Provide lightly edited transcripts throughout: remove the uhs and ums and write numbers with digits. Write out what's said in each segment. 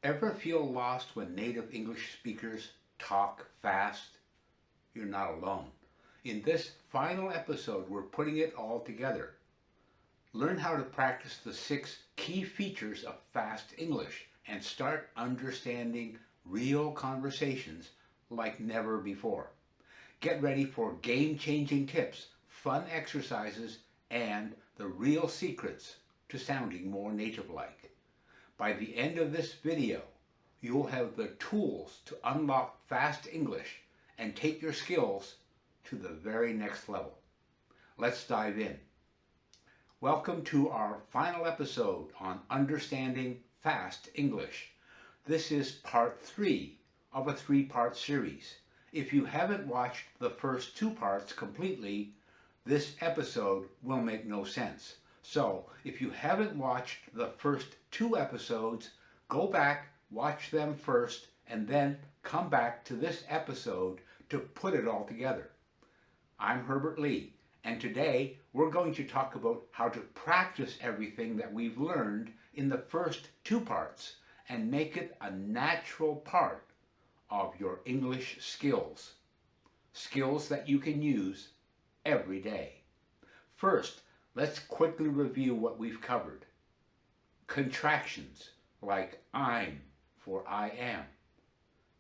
Ever feel lost when native English speakers talk fast? You're not alone. In this final episode, we're putting it all together. Learn how to practice the 6 key features of fast English and start understanding real conversations like never before. Get ready for game-changing tips, fun exercises, and the real secrets to sounding more native-like. By the end of this video, you'll have the tools to unlock fast English and take your skills to the very next level. Let's dive in. Welcome to our final episode on understanding fast English. This is part 3 of a 3-part series. If you haven't watched the first 2 parts completely, this episode will make no sense. So, if you haven't watched the first 2 episodes, go back, watch them first, and then come back to this episode to put it all together. I'm Herbert Lee, and today we're going to talk about how to practice everything that we've learned in the first 2 parts and make it a natural part of your English skills. Skills that you can use every day. First, let's quickly review what we've covered. Contractions, like I'm for I am.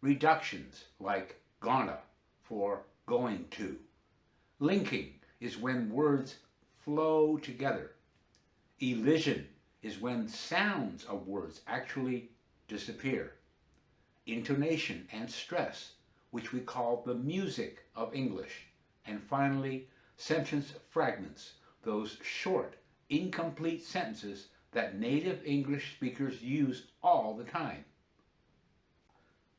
Reductions, like gonna for going to. Linking is when words flow together. Elision is when sounds of words actually disappear. Intonation and stress, which we call the music of English. And finally, sentence fragments, those short, incomplete sentences that native English speakers use all the time.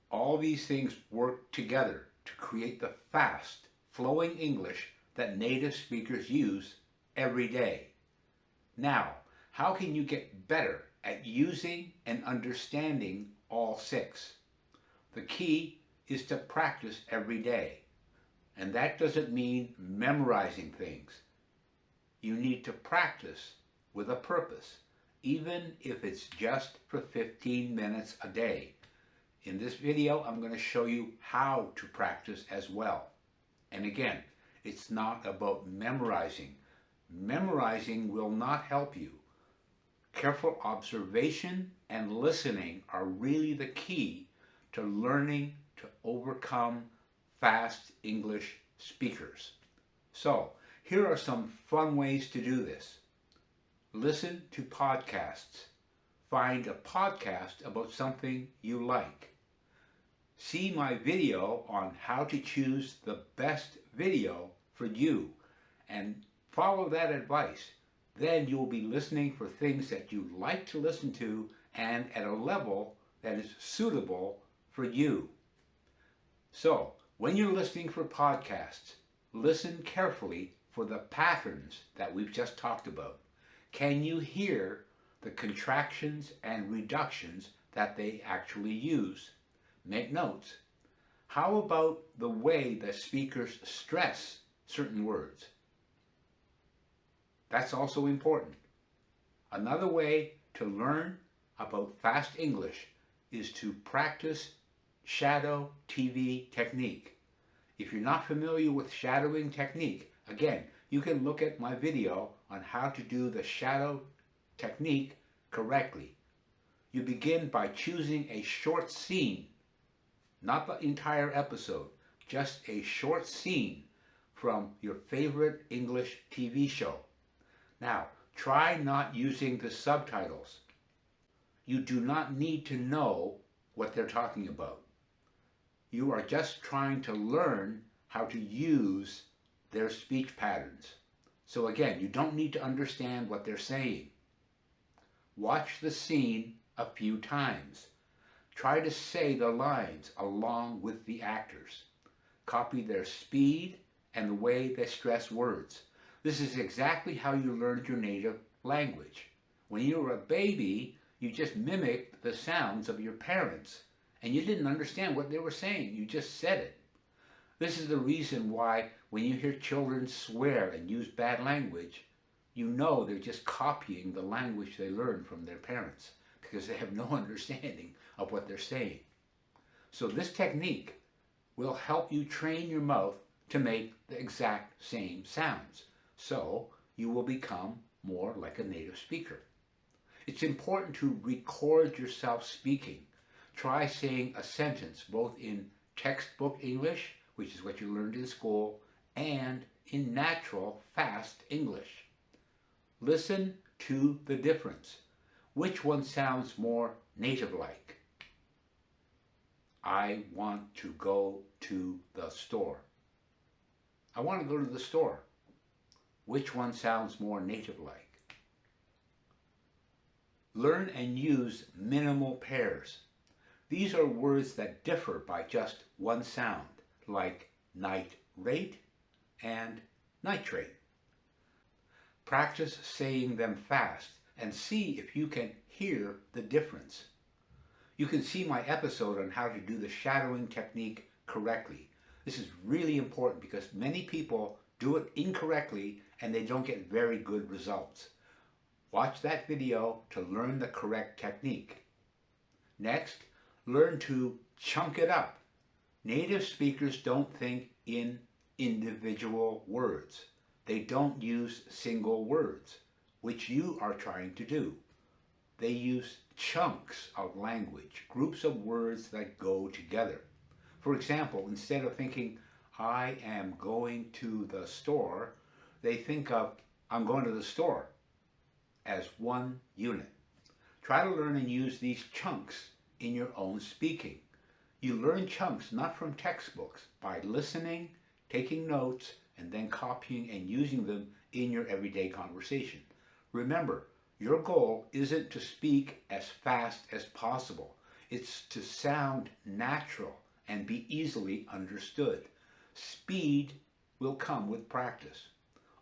All these things work together to create the fast, flowing English that native speakers use every day. Now, how can you get better at using and understanding all 6? The key is to practice every day. And that doesn't mean memorizing things. You need to practice with a purpose, even if it's just for 15 minutes a day. In this video, I'm going to show you how to practice as well. And again, it's not about memorizing. Memorizing will not help you. Careful observation and listening are really the key to learning to overcome fast English speakers. So, here are some fun ways to do this. Listen to podcasts. Find a podcast about something you like. See my video on how to choose the best video for you and follow that advice. Then you'll be listening for things that you like to listen to and at a level that is suitable for you. So, when you're listening for podcasts, listen carefully for the patterns that we've just talked about. Can you hear the contractions and reductions that they actually use? Make notes. How about the way the speakers stress certain words? That's also important. Another way to learn about fast English is to practice shadow TV technique. If you're not familiar with shadowing technique, again, you can look at my video on how to do the shadow technique correctly. You begin by choosing a short scene, not the entire episode, just a short scene from your favorite English TV show. Now, try not using the subtitles. You do not need to know what they're talking about. You are just trying to learn how to use their speech patterns. So again, you don't need to understand what they're saying. Watch the scene a few times. Try to say the lines along with the actors. Copy their speed and the way they stress words. This is exactly how you learned your native language. When you were a baby, you just mimicked the sounds of your parents, and you didn't understand what they were saying. You just said it. This is the reason why when you hear children swear and use bad language, you know they're just copying the language they learned from their parents, because they have no understanding of what they're saying. So this technique will help you train your mouth to make the exact same sounds. So you will become more like a native speaker. It's important to record yourself speaking. Try saying a sentence both in textbook English, which is what you learned in school, and in natural, fast English. Listen to the difference. Which one sounds more native-like? I want to go to the store. I want to go to the store. Which one sounds more native-like? Learn and use minimal pairs. These are words that differ by just one sound, like nitrate and nitrate. Practice saying them fast and see if you can hear the difference. You can see my episode on how to do the shadowing technique correctly. This is really important because many people do it incorrectly and they don't get very good results. Watch that video to learn the correct technique. Next, learn to chunk it up. Native speakers don't think in individual words. They don't use single words, which you are trying to do. They use chunks of language, groups of words that go together. For example, instead of thinking, I am going to the store, they think of, I'm going to the store, as one unit. Try to learn and use these chunks in your own speaking. You learn chunks not from textbooks, by listening, taking notes, and then copying and using them in your everyday conversation. Remember, your goal isn't to speak as fast as possible. It's to sound natural and be easily understood. Speed will come with practice.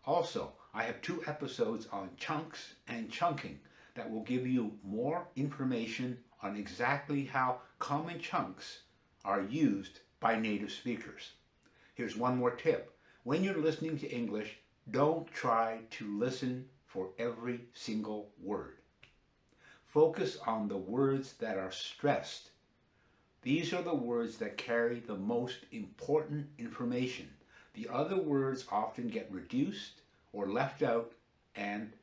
Also, I have 2 episodes on chunks and chunking that will give you more information on exactly how common chunks are used by native speakers. Here's one more tip. When you're listening to English, don't try to listen for every single word. Focus on the words that are stressed. These are the words that carry the most important information. The other words often get reduced or left out and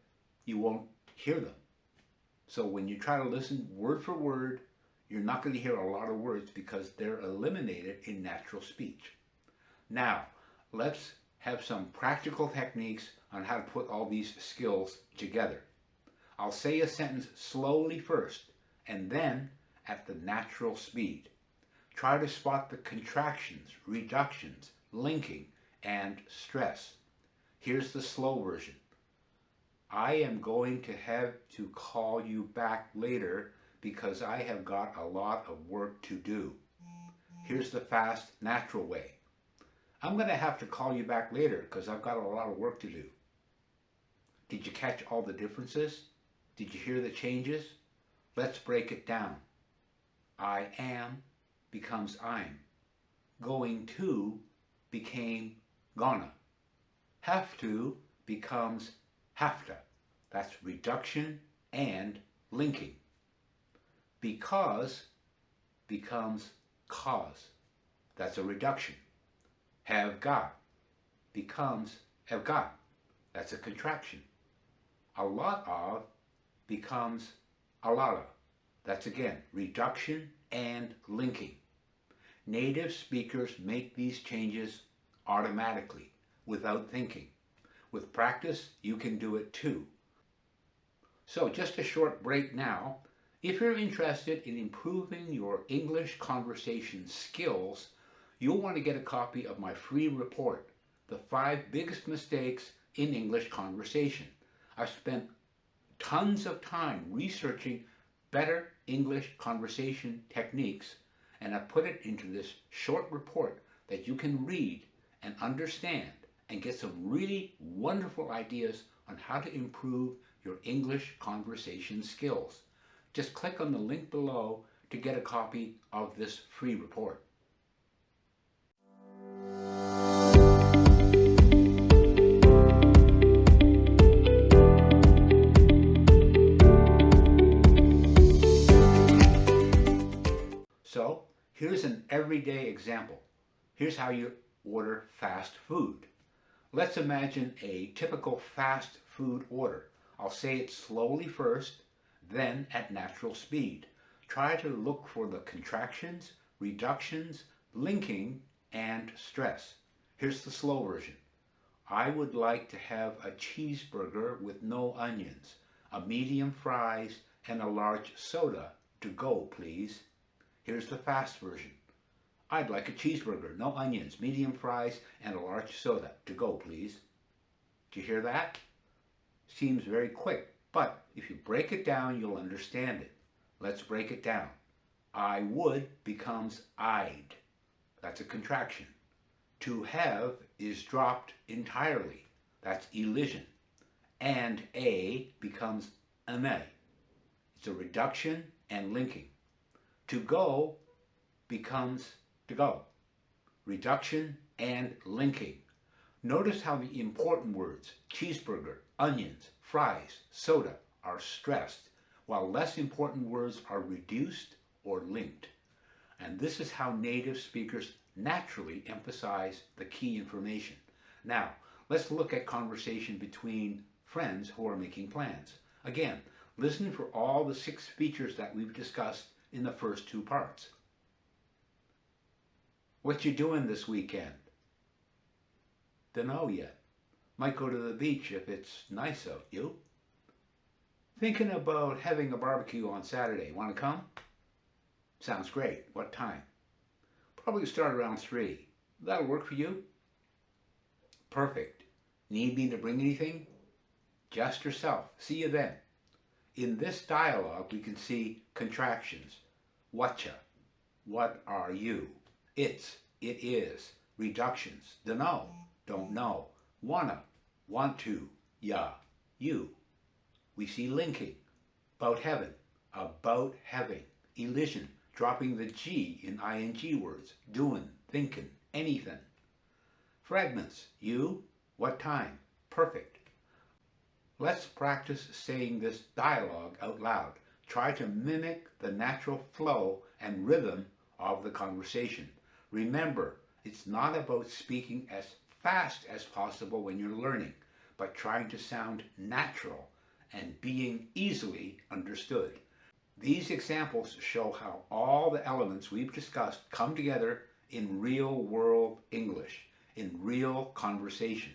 you won't hear them. So when you try to listen word for word, you're not going to hear a lot of words because they're eliminated in natural speech. Now, let's have some practical techniques on how to put all these skills together. I'll say a sentence slowly first and then at the natural speed. Try to spot the contractions, reductions, linking, and stress. Here's the slow version. I am going to have to call you back later because I have got a lot of work to do. Here's the fast, natural way. I'm going to have to call you back later because I've got a lot of work to do. Did you catch all the differences? Did you hear the changes? Let's break it down. I am becomes I'm. Going to became gonna. Have to becomes have to. That's reduction and linking. Because becomes cause. That's a reduction. Have got becomes have got. That's a contraction. A lot of becomes a lot of. That's again reduction and linking. Native speakers make these changes automatically without thinking. With practice, you can do it too. So just a short break now. If you're interested in improving your English conversation skills, you'll want to get a copy of my free report, The 5 Biggest Mistakes in English Conversation. I've spent tons of time researching better English conversation techniques, and I put it into this short report that you can read and understand and get some really wonderful ideas on how to improve your English conversation skills. Just click on the link below to get a copy of this free report. So here's an everyday example. Here's how you order fast food. Let's imagine a typical fast food order. I'll say it slowly first, then at natural speed. Try to look for the contractions, reductions, linking, and stress. Here's the slow version. I would like to have a cheeseburger with no onions, a medium fries, and a large soda to go, please. Here's the fast version. I'd like a cheeseburger, no onions, medium fries, and a large soda to go, please. Do you hear that? Seems very quick, but if you break it down, you'll understand it. Let's break it down. I would becomes I'd. That's a contraction. To have is dropped entirely. That's elision. And a becomes an a. It's a reduction and linking. To go becomes to go. Reduction and linking. Notice how the important words, cheeseburger, onions, fries, soda, are stressed, while less important words are reduced or linked. And this is how native speakers naturally emphasize the key information. Now, let's look at conversation between friends who are making plans. Again, listen for all the 6 features that we've discussed in the first 2 parts. What you doing this weekend? Dunno yet. Might go to the beach if it's nice out. You? Thinking about having a barbecue on Saturday. Want to come? Sounds great. What time? Probably start around 3. That'll work for you? Perfect. Need me to bring anything? Just yourself. See you then. In this dialogue, we can see contractions. Whatcha? What are you? It's, it is. Reductions. Dunno, don't know. Wanna, want to, ya, you. We see linking. About heaven, about having. Elision, dropping the G in ing words. Doing, thinking, anything. Fragments. You, what time? Perfect. Let's practice saying this dialogue out loud. Try to mimic the natural flow and rhythm of the conversation. Remember, it's not about speaking as fast as possible when you're learning, but trying to sound natural and being easily understood. These examples show how all the elements we've discussed come together in real-world English, in real conversation.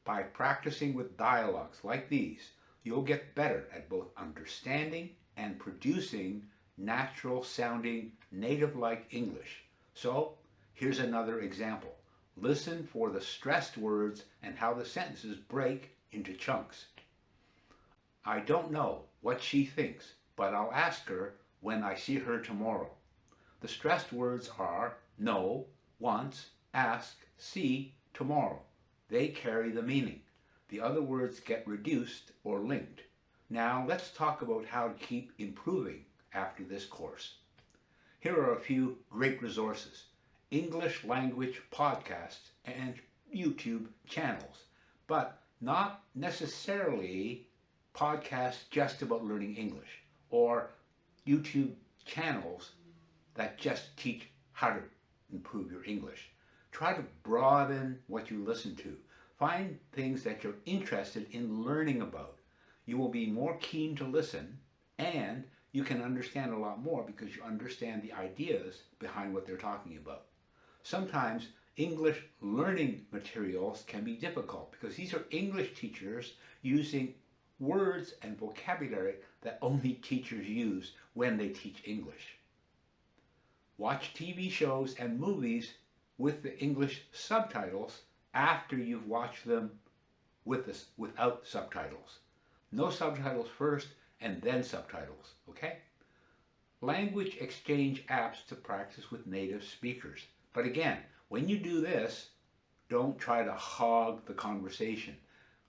By practicing with dialogues like these, you'll get better at both understanding and producing natural-sounding, native-like English. So, here's another example. Listen for the stressed words and how the sentences break into chunks. I don't know what she thinks, but I'll ask her when I see her tomorrow. The stressed words are know, once, ask, see, tomorrow. They carry the meaning. The other words get reduced or linked. Now let's talk about how to keep improving after this course. Here are a few great resources. English language podcasts and YouTube channels, but not necessarily podcasts just about learning English or YouTube channels that just teach how to improve your English. Try to broaden what you listen to. Find things that you're interested in learning about. You will be more keen to listen, and you can understand a lot more because you understand the ideas behind what they're talking about. Sometimes English learning materials can be difficult because these are English teachers using words and vocabulary that only teachers use when they teach English. Watch TV shows and movies with the English subtitles after you've watched them without subtitles. No subtitles first and then subtitles, okay? Language exchange apps to practice with native speakers. But again, when you do this, don't try to hog the conversation.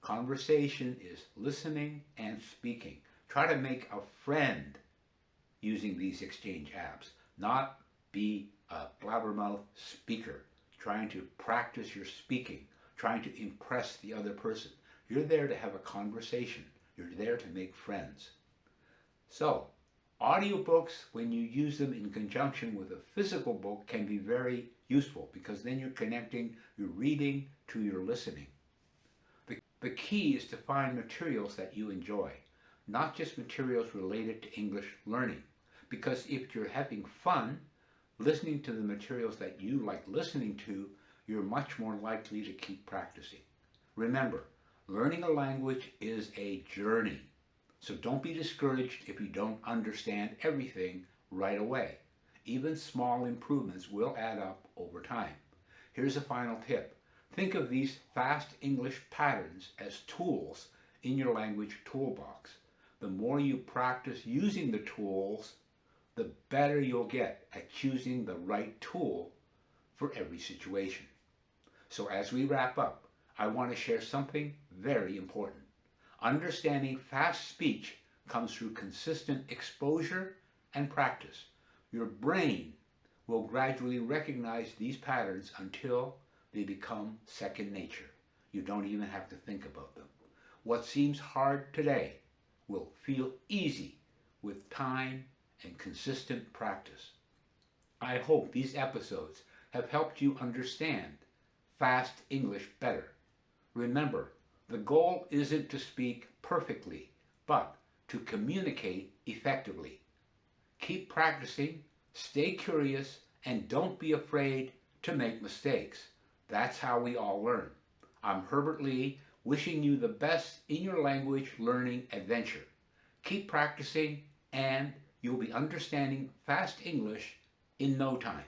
Conversation is listening and speaking. Try to make a friend using these exchange apps, not be a blabbermouth speaker, trying to practice your speaking, trying to impress the other person. You're there to have a conversation. You're there to make friends. So, Audiobooks, when you use them in conjunction with a physical book, can be very useful because then you're connecting your reading to your listening. The key is to find materials that you enjoy, not just materials related to English learning. Because if you're having fun listening to the materials that you like listening to, you're much more likely to keep practicing. Remember, learning a language is a journey. So don't be discouraged if you don't understand everything right away. Even small improvements will add up over time. Here's a final tip. Think of these fast English patterns as tools in your language toolbox. The more you practice using the tools, the better you'll get at choosing the right tool for every situation. So as we wrap up, I want to share something very important. Understanding fast speech comes through consistent exposure and practice. Your brain will gradually recognize these patterns until they become second nature. You don't even have to think about them. What seems hard today will feel easy with time and consistent practice. I hope these episodes have helped you understand fast English better. Remember, the goal isn't to speak perfectly, but to communicate effectively. Keep practicing, stay curious, and don't be afraid to make mistakes. That's how we all learn. I'm Herbert Lee, wishing you the best in your language learning adventure. Keep practicing, and you'll be understanding fast English in no time.